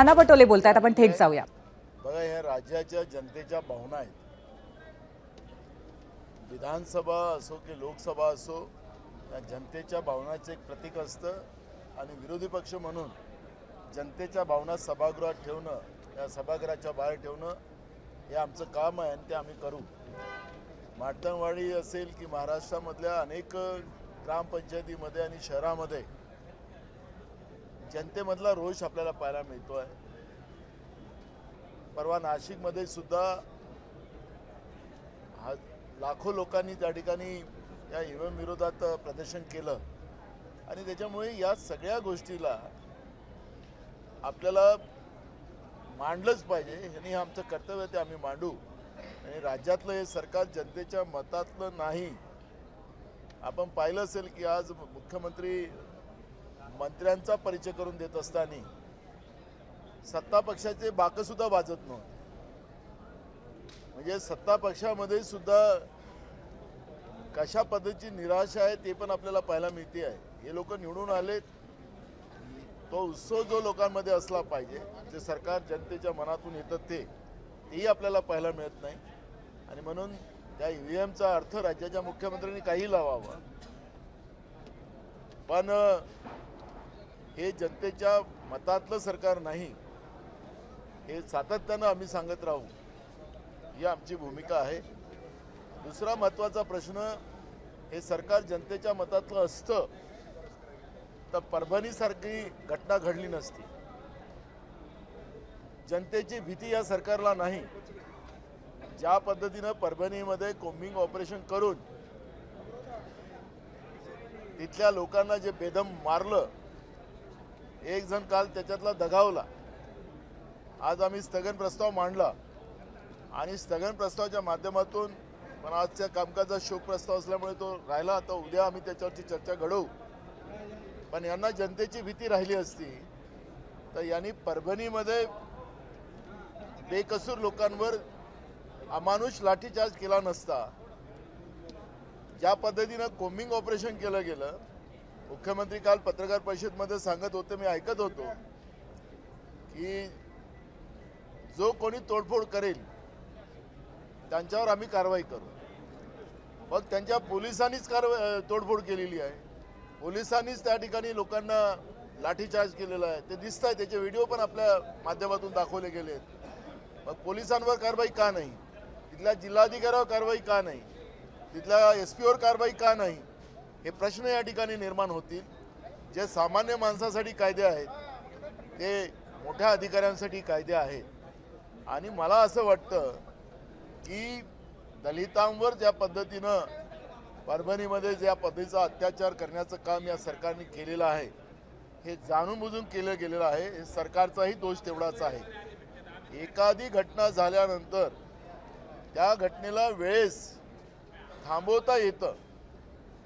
नाना पटोले बोलतायत, आपण थेट जाऊया. बघा, या राज्याच्या जनतेच्या भावना आहेत. विधानसभा असो की लोकसभा असो, या जनतेच्या भावनाचं एक प्रतीक असतं आणि विरोधी पक्ष म्हणून जनतेच्या भावना सभागृहात ठेवणं, या सभागृहाच्या बाहेर ठेवणं हे आमचं काम आहे आणि ते आम्ही करू. मार्तंडवाडी असेल की महाराष्ट्रामधल्या अनेक ग्रामपंचायतीमध्ये आणि शहरामध्ये जनतेमधला रोष आपल्याला पाहायला मिळतो आहे. परवा नाशिकमध्ये सुद्धा लाखो लोकांनी त्या ठिकाणी या ईव्हीएम विरोधात प्रदर्शन केलं आणि त्याच्यामुळे या सगळ्या गोष्टीला आपल्याला मांडलंच पाहिजे. हे आमचं कर्तव्य ते आम्ही मांडू. आणि राज्यातलं हे सरकार जनतेच्या मतातलं नाही. आपण पाहिलं असेल की आज मुख्यमंत्री मंत्र्यांचा परिचय करून देत असताना सत्ता पक्षाचे बाकंसुद्धा वाजत नव्हते. म्हणजे सत्ता पक्षामध्ये सुद्धा कशा पद्धतीची निराशा आहे ते पण आपल्याला पाहायला मिळते आहे. हे लोक निवडून आले, तो उत्सव जो लोकांमध्ये असला पाहिजे, जे सरकार जनतेच्या मनातून येतं तेही आपल्याला पाहायला मिळत नाही. आणि म्हणून त्या ईव्हीएमचा अर्थ राज्याच्या मुख्यमंत्र्यांनी काही लावावा, पण हे जनतेच्या मतातलं सरकार नाही हे सातत्यानं आम्ही सांगत राहू, ही आमची भूमिका आहे. दुसरा महत्त्वाचा प्रश्न, हे सरकार जनतेच्या मतातलं असतं तर परभणीसारखी घटना घडली नसती. जनतेची भीती या सरकारला नाही. ज्या पद्धतीनं परभणीमध्ये कोम्बिंग ऑपरेशन करून तिथल्या लोकांना जे बेदम मारलं, एक जण काल त्याच्यातला दगावला. आज आम्ही स्थगन प्रस्ताव मांडला आणि स्थगन प्रस्तावाच्या माध्यमातून, पण आजच्या कामकाजात शोक प्रस्ताव असल्यामुळे तो राहिला. आता उद्या आम्ही त्याच्यावरची चर्चा घडवू. पण यांना जनतेची भीती राहिली असती तर यांनी परभणीमध्ये बेकसूर लोकांवर अमानुष लाठीचार्ज केला नसता. ज्या पद्धतीनं कोम्बिंग ऑपरेशन केलं गेलं, मुख्यमंत्री काल पत्रकार परिषदेमध्ये सांगत होते, मी ऐकत होतो की जो कोणी तोडफोड करेल त्यांच्यावर आम्ही कारवाई करू. मग त्यांच्या पोलिसांनीच तोडफोड केलेली आहे. पोलिसांनीच त्या ठिकाणी लोकांना लाठीचार्ज केलेला आहे. ते दिसत आहे, त्याचे व्हिडिओ पण आपल्या माध्यमातून दाखवले गेले. मग पोलिसांवर कारवाई का नाही? तिथल्या जिल्हाधिकाऱ्यावर कारवाई का नाही? तिथल्या SP वर कारवाई का नाही? हे प्रश्न या ठिकाणी निर्माण होतील. जे सामान्य माणसासाठी कायदे आहेत ते मोठ्या अधिकाऱ्यांसाठी कायदे आहेत. आणि मला असं वाटतं की दलितांवर ज्या पद्धतीनं परभणीमध्ये ज्या पद्धतीचा अत्याचार करण्याचं काम या सरकारने केलेलं आहे, हे जाणून बुजून केलं गेलेलं आहे. हे सरकारचाही दोष तेवढाच आहे. एखादी घटना झाल्यानंतर त्या घटनेला वेळेस थांबवता येतं,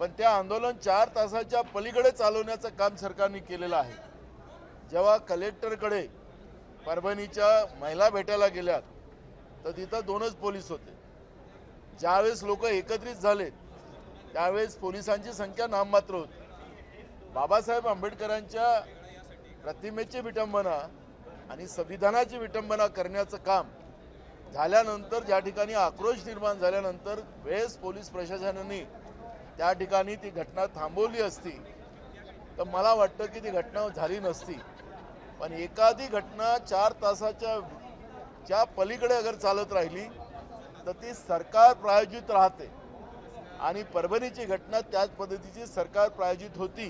पण त्या आंदोलन 4 तासाच्या पलीकडे चालवण्याचं काम सरकारने केलेलं आहे. जेव्हा कलेक्टरकडे परभणीच्या महिला भेटायला गेल्यात तर तिथं 2च पोलीस होते. ज्यावेळेस लोक एकत्रित झाले त्यावेळेस पोलिसांची संख्या नाममात्र होती. बाबासाहेब आंबेडकरांच्या प्रतिमेची विटंबना आणि संविधानाची विटंबना करण्याचं काम झाल्यानंतर, ज्या ठिकाणी आक्रोश निर्माण झाल्यानंतर वेळेस पोलीस प्रशासनाने त्या ठिकाणी ती घटना थांबवली असती तर मला वाटतं की ती घटना झाली नसती. पण एखादी घटना 4 तासाच्या पलीकडे अगर चालत राहिली तर ती सरकार प्रायोजित राहते. आणि परभणीची घटना त्याच पद्धतीची सरकार प्रायोजित होती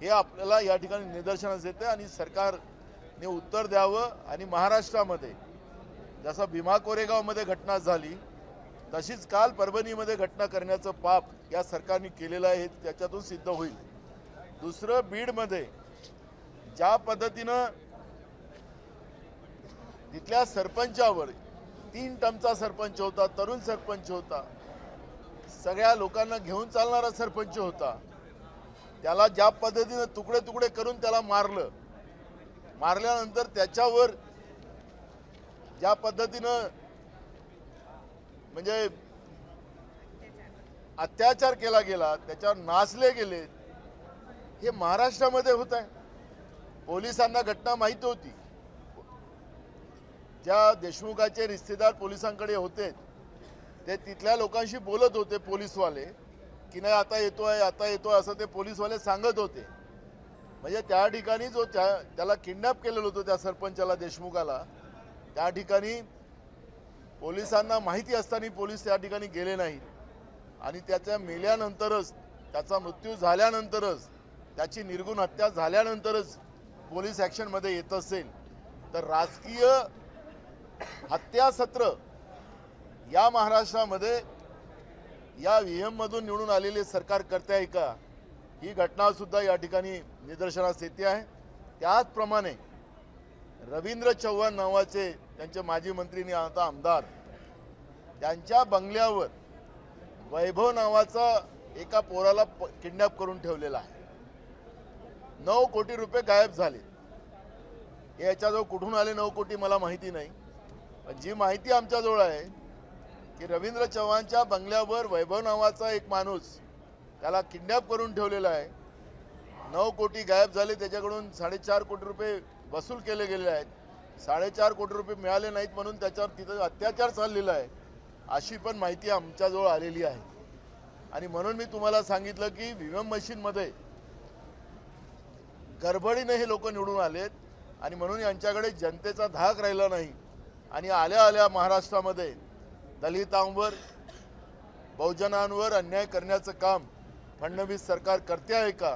हे आपल्याला या ठिकाणी निदर्शनास येते. आणि सरकारने उत्तर द्यावं. आणि महाराष्ट्रामध्ये जसं भीमा कोरेगावमध्ये घटना झाली तशीच काल परभणीमध्ये घटना करण्याचं पाप या सरकारने केलेलं आहे, हे त्याच्यातून सिद्ध होईल. दुसरं, बीडमध्ये ज्या पद्धतीनं तिथल्या सरपंचावर, 3 टर्मचा सरपंच होता, तरुण सरपंच होता, सगळ्या लोकांना घेऊन चालणारा सरपंच होता, त्याला ज्या पद्धतीनं तुकडे तुकडे करून त्याला मारलं. मारल्यानंतर त्याच्यावर ज्या पद्धतीनं म्हणजे अत्याचार केला गेला, त्याच्यावर नाचले गेले, हे महाराष्ट्रामध्ये होत आहे. पोलिसांना घटना माहिती होती, ज्या देशमुखाचे रिश्तेदार पोलिसांकडे होते ते तिथल्या लोकांशी बोलत होते पोलीसवाले की नाही आता येतोय असं ते पोलीसवाले सांगत होते. म्हणजे त्या ठिकाणी जो त्याला किडनॅप केलेलं होतं त्या सरपंचाला देशमुखाला त्या ठिकाणी पोलिसांना माहिती असताना पोलीस त्या ठिकाणी गेले नाहीत आणि त्याच्या मेल्यानंतरच त्याचा मृत्यू झाल्यानंतरच त्याची निर्गुण हत्या झाल्यानंतरच पोलीस ॲक्शनमध्ये येत असेल तर राजकीय हत्यासत्र या महाराष्ट्रामध्ये या व्हीएममधून निवडून आलेले सरकार करते आहे का ही घटना सुद्धा या ठिकाणी निदर्शनास येते आहे. त्याचप्रमाणे रवींद्र चव्हाण नावाचे त्यांचे माजी मंत्रीने आता आमदार त्यांच्या बंगल्यावर वैभव नावाचा एका पोराला किडनॅप करून ठेवलेला आहे. 9 कोटी रुपये गायब झाले. याच्याजवळ कुठून आले 9 कोटी मला माहिती नाही, पण जी माहिती आमच्याजवळ आहे की रवींद्र चव्हाणच्या बंगल्यावर वैभव नावाचा एक माणूस त्याला किडनॅप करून ठेवलेला आहे. 9 कोटी गायब झाले. त्याच्याकडून 4.5 कोटी रुपये वसूल केले गेले आहेत. 4.5 कोटी रुपये मिळाले नाहीत म्हणून त्याच्यावर तिथं अत्याचार चाललेला आहे अशी पण माहिती आमच्याजवळ आलेली आहे. आणि म्हणून मी तुम्हाला सांगितलं की व्हीएम मशीनमध्ये गडबडीने हे लोक निवडून आलेत आणि म्हणून यांच्याकडे जनतेचा धाक राहिला नाही. आणि आल्या आल्या महाराष्ट्रामध्ये दलितांवर बहुजनांवर अन्याय करण्याचं काम फडणवीस सरकार करते आहे का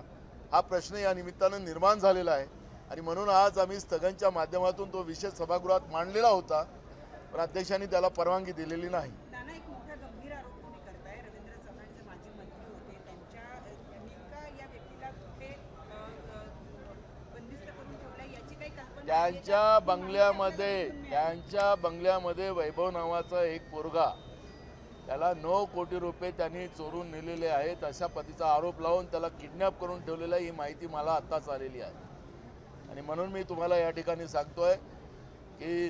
हा प्रश्न या निमित्तानं निर्माण झालेला आहे. आणि म्हणून आज आम्ही स्थगनच्या माध्यमातून तो विषय सभागृहात मांडलेला होता, पण अध्यक्षांनी त्याला परवानगी दिलेली नाही. नाना, एक मोठा गंभीर आरोप तुम्ही करताय. रवींद्र चव्हाण जे माजी मंत्री होते नेमका या व्यक्तीला कुठे बंदिस्त करून ठेवलंय याची काही कल्पना त्यांच्या बंगल्यामध्ये वैभव नावाचा एक पोरगा त्याला 9 कोटी रुपये त्यांनी चोरून नेलेले आहेत अशा पद्धतीचा आरोप लावून त्याला किडनॅप करून ठेवलेला ही माहिती मला आत्ताच आलेली आहे. आणि म्हणून मी तुम्हाला या ठिकाणी सांगतोय की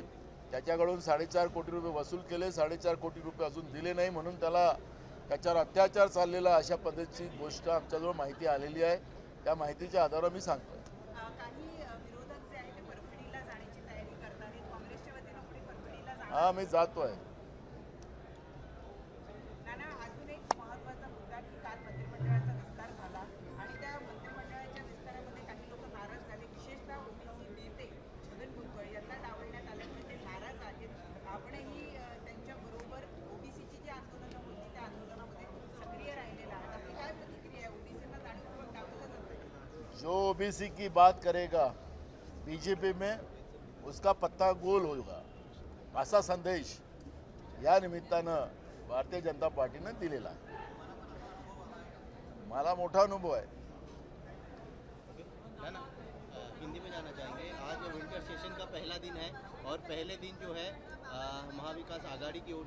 त्याच्याकडून 4.5 कोटी रुपये वसूल केले, 4.5 कोटी रुपये अजून दिले नाही म्हणून त्याच्यावर अत्याचार चाललेला अशा पद्धतीची गोष्ट आमच्याजवळ माहिती आलेली आहे. त्या माहितीच्या आधारावर मी सांगतोय. काही विरोधक जे आहेत ते परभणीला जाण्याची तयारी करत आहेत. काँग्रेसच्या वतीनं पुढे परभणीला हा मी जातोय. नाना, अजून एक महत्त्वाचा मुद्दा की काल मंत्रिमंडळाचा विस्तार झाला आणि त्या मंत्रिमंडळाच्या विस्तारामध्ये काही लोक नाराज झाले. विशेषतः ओबीसी नेते छगन भुजबळ यांना डावलण्यात आल्यामुळे ते नाराज आहेत. आपणही त्यांच्या बरोबर ओबीसीची जी आंदोलनं होती त्या आंदोलनामध्ये सक्रिय राहिलेला आहे. आपली काय प्रतिक्रिया आहे? ओबीसींना जाणीवपूर्वक डावलं जात आहे. जो ओबीसी की बात करेगा बीजेपी में उसका पत्ता गोल होगा असा संदेश या निमित्तानं भारतीय जनता पार्टीनं दिलेला आहे. मला मोठा अनुभव आहे. हिंदी में जाना चाहेंगे. आज विंटर सेशन का पहला दिन है और पहले दिन जो है महाविकास आघाड़ी की ओर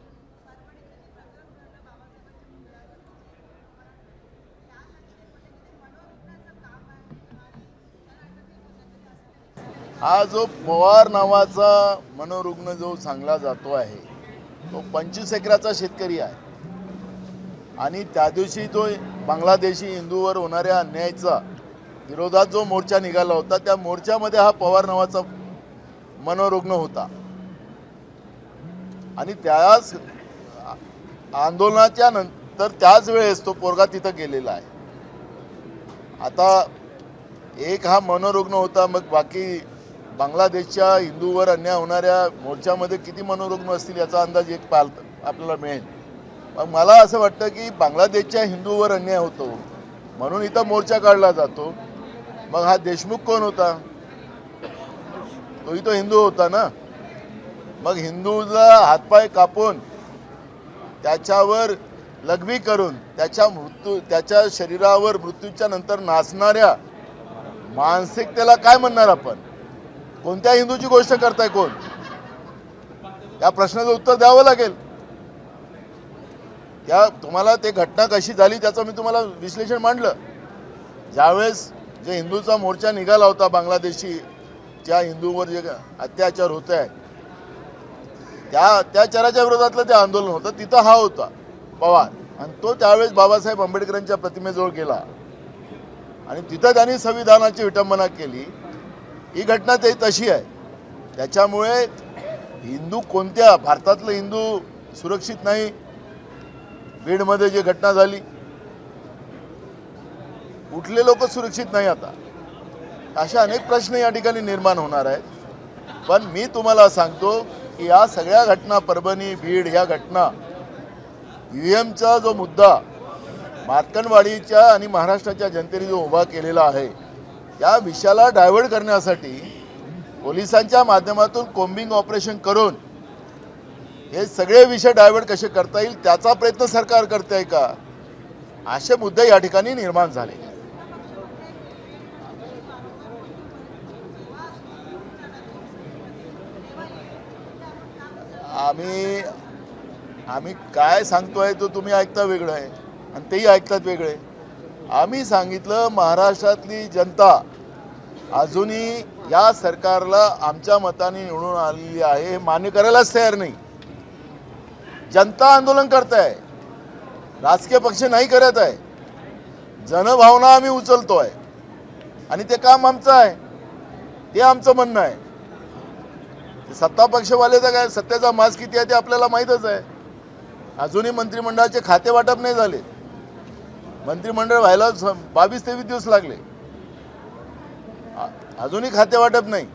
हा जो पवार नावाचा मनोरुग्ण जो सांगला जातो आहे तो 25 एकराचा शेतकरी आहे आणि त्या दिवशी तो बांगलादेशी हिंदूवर होणाऱ्या अन्यायाचा विरोधात जो मोर्चा निघाला होता त्या मोर्चामध्ये हा पवार नावाचा मनोरुग्ण होता आणि त्याच आंदोलनाच्या नंतर त्याच वेळेस तो पोरगा तिथं गेलेला आहे. आता एक हा मनोरुग्ण होता, मग बाकी बांगलादेशच्या हिंदूवर अन्याय होणाऱ्या मोर्चामध्ये किती मनोरुग्ण असतील याचा अंदाज आपल्याला मिळेल. मग मला असं वाटतं की बांगलादेशच्या हिंदूवर अन्याय होतो म्हणून इथं मोर्चा काढला जातो. मग हा देशमुख कोण होता? तोही तो हिंदू होता ना. मग हिंदूला हातपाय कापून त्याच्यावर लघवी करून त्याच्या शरीरावर मृत्यूच्या नंतर नाचणाऱ्या मानसिकतेला काय म्हणणार आपण? कोणत्या हिंदूची गोष्ट करताय कोण? या प्रश्नाचं उत्तर द्यावं लागेल. तुम्हाला ते घटना कशी झाली त्याचं मी तुम्हाला विश्लेषण मांडलं. ज्यावेळेस जे हिंदूचा मोर्चा निघाला होता बांगलादेशी ज्या हिंदूवर जे अत्याचार होत आहे त्या अत्याचाराच्या विरोधातलं ते आंदोलन होतं, तिथं हा होता पवार आणि तो त्यावेळेस बाबासाहेब आंबेडकरांच्या प्रतिमेजवळ गेला आणि तिथं त्यांनी संविधानाची विटंबना केली. ही घटना ते तशी आहे. त्याच्यामुळे हिंदू कोणत्या, भारतातलं हिंदू सुरक्षित नाही? बीडमध्ये जी घटना झाली, कुठले लोक सुरक्षित नाही आता? अशा अनेक प्रश्न या ठिकाणी निर्माण होणार आहेत. पण मी तुम्हाला सांगतो की या सगळ्या घटना, परभणी, बीड या घटना, ईव्हीएमचा जो मुद्दा मार्कंडवाडीच्या आणि महाराष्ट्राच्या जनतेने जो उभा केलेला आहे, त्या विषयाला डायव्हर्ट करण्यासाठी पोलिसांच्या माध्यमातून कोम्बिंग ऑपरेशन करून हे सगळे विषय डायव्हर्ट कसे करता येईल त्याचा प्रयत्न सरकार करते आहे का? असे मुद्दे या ठिकाणी निर्माण झाले. आम्ही काय सांगतोय तो तुम्ही ऐकता वेगळं आहे आणि तेही ऐकतात वेगळे. आम्ही सांगितलं महाराष्ट्रातली जनता अजूनही या सरकारला आमच्या मताने निवडून आलेली आहे हे मान्य करायलाच तयार नाही. जनता आंदोलन करत आहे, राजकीय पक्ष नाही करत आहे. जनभावना आम्ही उचलतोय आणि ते काम आमचं आहे, ते आमचं म्हणणं आहे. सत्ता पक्षवाल्याचा काय, सत्तेचा मास किती आहे ते आपल्याला माहीतच आहे. अजूनही मंत्रिमंडळाचे खाते वाटप नाही झाले. मंत्रिमंडळ व्हायला 22-23 दिवस लागले, अजूनही खाते वाटप नाही.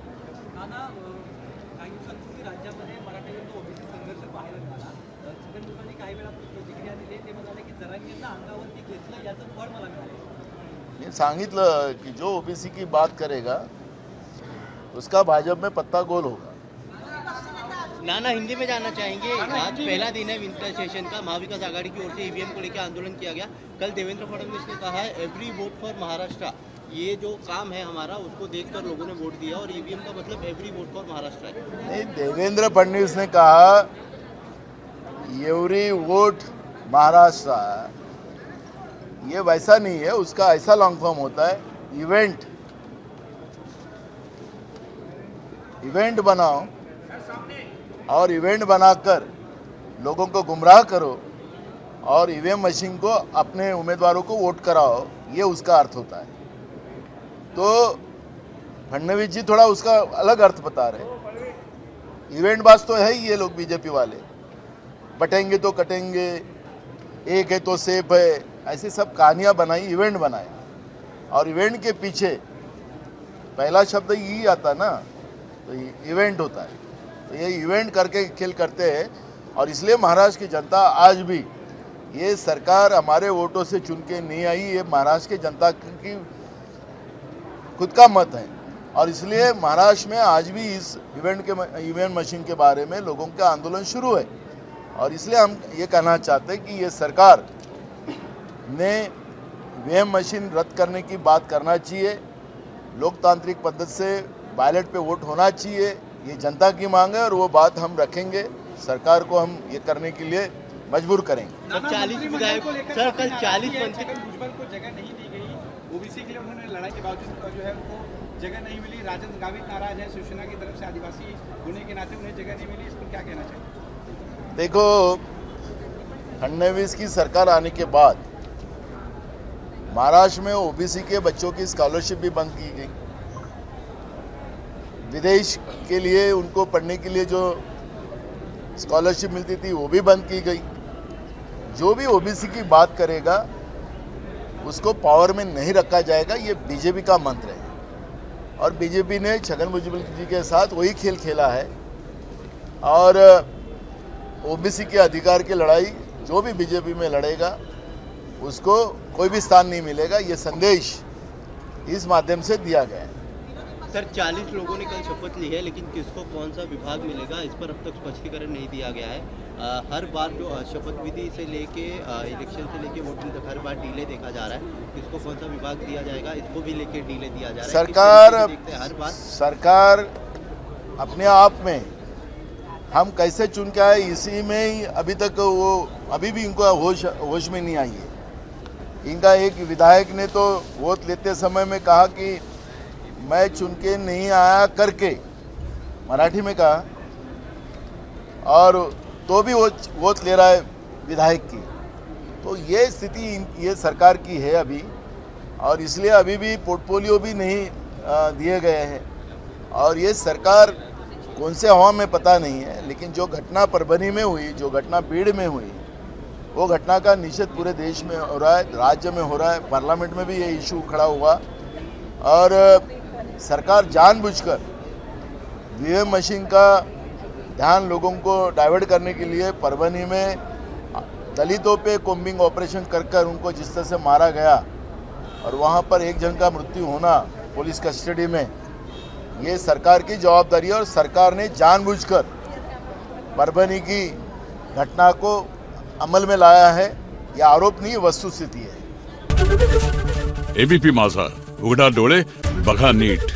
मी सांगितलं की जो ओबीसी की बात करेगा उसका भाजपा में पत्ता गोल होगा. नाना हिंदी में जानना चाहेंगे, आज पहला दिन है विंटर सेशन का, महाविकास आघाड़ी की ओर से ईवीएम को लेकर आंदोलन किया गया. कल देवेंद्र फडणवीस ने कहा है एवरी वोट फॉर महाराष्ट्र, ये जो काम है हमारा उसको देखकर लोगों ने वोट दिया और ईवीएम का मतलब एवरी वोट फॉर महाराष्ट्र है. नहीं, देवेंद्र फडणवीस ने कहा एवरी वोट महाराष्ट्र, ये वैसा नहीं है. उसका ऐसा लॉन्ग फॉर्म होता है इवेंट बनाओ और इवेंट बनाकर लोगों को गुमराह करो और ईवीएम मशीन को अपने उम्मीदवारों को वोट कराओ, ये उसका अर्थ होता है. तो फडणवीस जी थोड़ा उसका अलग अर्थ बता रहे. इवेंट बाज तो है ही ये लोग बीजेपी वाले, बटेंगे तो कटेंगे, एक है तो सेफ है, ऐसी सब कहानियां बनाई, इवेंट बनाए. और इवेंट के पीछे पहला शब्द यही आता ना, तो इवेंट होता है. तो ये इवेंट करके खेल करते हैं. और इसलिए महाराष्ट्र की जनता आज भी, ये सरकार हमारे वोटों से चुन के नहीं आई, ये महाराष्ट्र की जनता की खुद का मत है. और इसलिए महाराष्ट्र में आज भी इस इवेंट मशीन के बारे में लोगों का आंदोलन शुरू है. और इसलिए हम ये कहना चाहते हैं कि ये सरकार ने ईवीएम मशीन रद्द करने की बात करना चाहिए. लोकतांत्रिक पद्धति से बैलेट पे वोट होना चाहिए, ये जनता की मांग है और वो बात हम रखेंगे. सरकार को हम ये करने के लिए मजबूर करेंगे. सर 40 विधायक, सर कल 40 मंत्री भुजबल को जगह नहीं दी गई, ओबीसी के लिए उन्होंने लड़ाई के बावजूद जो है उनको जगह नहीं मिली. राजेंद्र गावित नाराज है, शिवसेना की तरफ से आदिवासी होने के नाते उन्हें जगह नहीं मिली, इस पर क्या कहना चाहिए? देखो, फडणवीस की सरकार आने के बाद महाराष्ट्र में ओबीसी के बच्चों की स्कॉलरशिप भी बंद की गई. विदेश के लिए उनको पढ़ने के लिए जो स्कॉलरशिप मिलती थी वो भी बंद की गई. जो भी ओबीसी की बात करेगा उसको पावर में नहीं रखा जाएगा, ये बीजेपी का मंत्र है. और बीजेपी ने छगन भुजबल जी के साथ वही खेल खेला है. और ओबीसी के अधिकार की लड़ाई जो भी बीजेपी में लड़ेगा उसको कोई भी स्थान नहीं मिलेगा, ये संदेश इस माध्यम से दिया गया है. सर 40 लोगों ने कल शपथ ली है, लेकिन किसको कौन सा विभाग मिलेगा इस पर अब तक स्पष्टीकरण नहीं दिया गया है. हर बार जो शपथ विधि से लेके इलेक्शन से लेके वोटिंग तक हर बार डीले देखा जा रहा है. किसको कौन सा विभाग दिया जाएगा, इसको भी लेके डीले दिया जा रहा है. हर बार सरकार अपने आप में हम कैसे चुन के आए, इसी में ही अभी तक वो अभी भी इनको होश में नहीं आई है. इनका एक विधायक ने तो वोट लेते समय में कहा कि मैं चुन के नहीं आया करके, मराठी में कहा, और तो भी वोट ले रहा है विधायक की. तो ये स्थिति ये सरकार की है अभी. और इसलिए अभी भी पोर्टफोलियो भी नहीं दिए गए हैं. और ये सरकार कौन से हवा में पता नहीं है, लेकिन जो घटना परभनी में हुई, जो घटना बीड़ में हुई, वो घटना का निषेध पूरे देश में हो रहा है, राज्य में हो रहा है, पार्लियामेंट में भी ये इशू खड़ा हुआ और सरकार जानबूझकर ईवीएम मशीन का ध्यान लोगों को डाइवर्ट करने के लिए परभनी में दलितों पे कोम्बिंग ऑपरेशन कर उनको जिस तरह से मारा गया और वहाँ पर एक जन का मृत्यु होना पुलिस कस्टडी में, ये सरकार की जवाबदारी है और सरकार ने जानबूझकर परभनी की घटना को अमल में लाया है। यह आरोप नहीं, वस्तुस्थिति है। एबीपी माझा, उघडा डोळे बघा नीट।